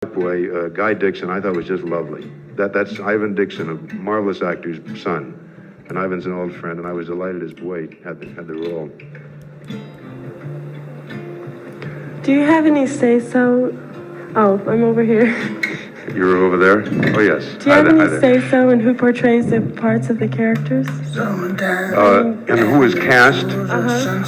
Boy, Guy Dixon, I thought was just lovely. That's Ivan Dixon, a marvelous actor's son. And Ivan's an old friend, and I was delighted his boy had the role. Do you have any say-so? Oh, I'm over here. You were over there? Oh, yes. Do you have any say-so in who portrays the parts of the characters? And who is cast?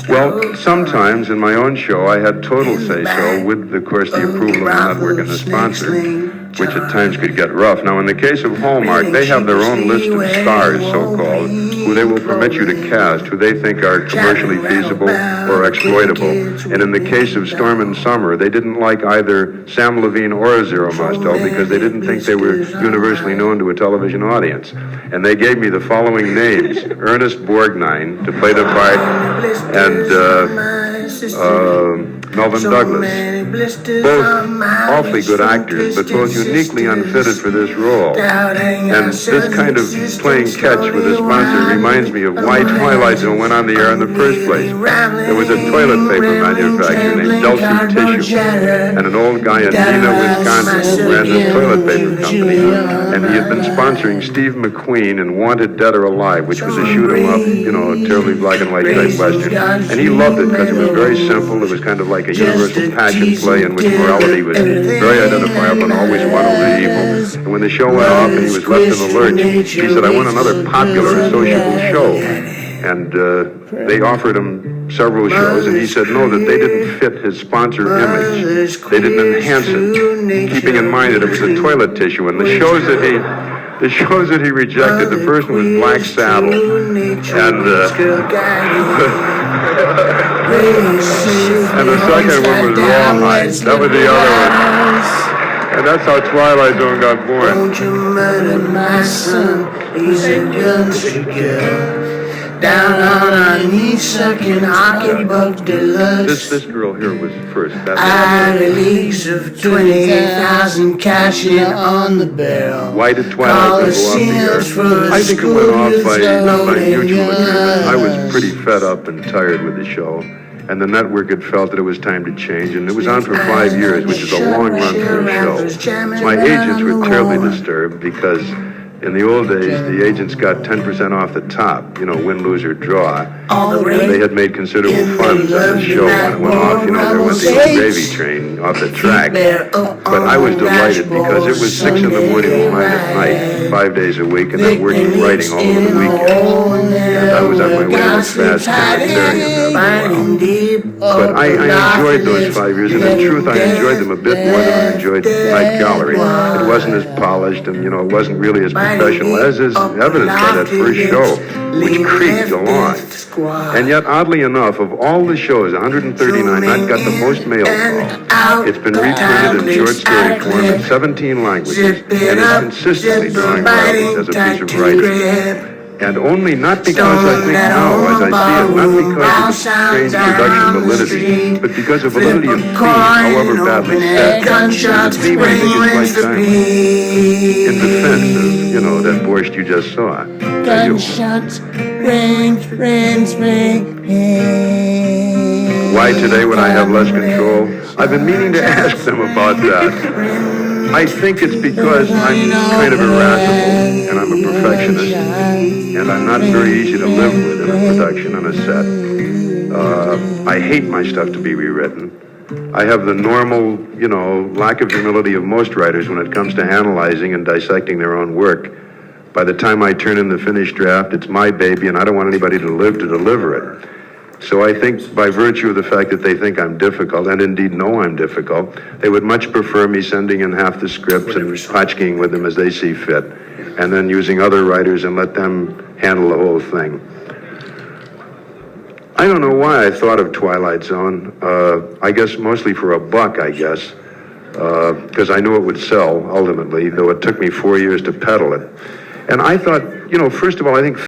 Well, sometimes in my own show, I had total say-so with, of course, the approval of the network and the sponsor, which at times could get rough. Now, in the case of Hallmark, they have their own list of stars, so-called, who they will permit you to cast, who they think are commercially feasible or exploitable. And in the case of Storm and Summer, they didn't like either Sam Levine or Zero Mostel because they didn't think they were universally known to a television audience. And they gave me the following names: Ernest Borgnine to play the part, and Melvin Douglas. Both awfully good actors, but both uniquely unfitted for this role. And this kind of playing catch with a sponsor reminds me of why Twilight Zone went on the air in the first place. There was a toilet paper manufacturer named Deluxe Tissue, and an old guy in Neenah, Wisconsin, who ran this toilet paper company, and he had been sponsoring Steve McQueen in Wanted Dead or Alive, which was a shoot 'em up, terribly black and white type western. And he loved it because it was very simple. It was kind of like a universal passion play in which morality was very identifiable and always won over the evil. And when the show went off and he was left in the lurch, he said, "I want another popular and sociable show." And they offered him several shows, and he said no, that they didn't fit his sponsor image. They didn't enhance it, keeping in mind that it was a toilet tissue. And the shows that he rejected, the first one was Black Saddle, and and the second one was Rawhide. That was the other one. And that's how Twilight Zone got born. Won't you murder my son? He's a gunstreaker. Down on our knees, sucking hockey buck deluxe. This girl here was first. Ivy leagues of 28,000 cashing on the barrel. Why did Twilight Zone go off the air? I think it went off by mutual agreement. I was pretty fed up and tired with the show. And the network had felt that it was time to change, and it was on for 5 years, which is a long run for a show. My agents were terribly disturbed because in the old days, the agents got 10% off the top, win, lose, or draw. And they had made considerable funds on the show when it went off. There went the old gravy train off the track. But I was delighted because it was 6 in the morning and 9 at night, 5 days a week, and then working writing all over the weekend. And I was on my way to a fast Canadian. But I enjoyed those 5 years, and in truth, I enjoyed them a bit more than I enjoyed Night Gallery. It wasn't as polished, and it wasn't really as professional, as is evidenced by that first show, which creaked along. And yet, oddly enough, of all the shows, 139, that got the most mail call. It's been reprinted in short story form in 17 languages, and is consistently drawing royalties as a piece of writing. And only not because I think now, as I see it, not because of its strange production validity, but because of validity of theme, however badly set. And the theme, I think, is quite timely. In defense of, that borscht you just saw. Gunshots, ring. Why today when I have less control? I've been meaning to ask them about that. I think it's because I'm kind of irascible, and I'm a perfectionist, and I'm not very easy to live with in a production on a set. I hate my stuff to be rewritten. I have the normal, lack of humility of most writers when it comes to analyzing and dissecting their own work. By the time I turn in the finished draft, it's my baby, and I don't want anybody to live to deliver it. So I think by virtue of the fact that they think I'm difficult, and indeed know I'm difficult, they would much prefer me sending in half the scripts and hotchkeying with them as they see fit, and then using other writers and let them handle the whole thing. I don't know why I thought of Twilight Zone. I guess mostly for $1, because I knew it would sell ultimately, though it took me 4 years to peddle it. And I thought, first of all, I think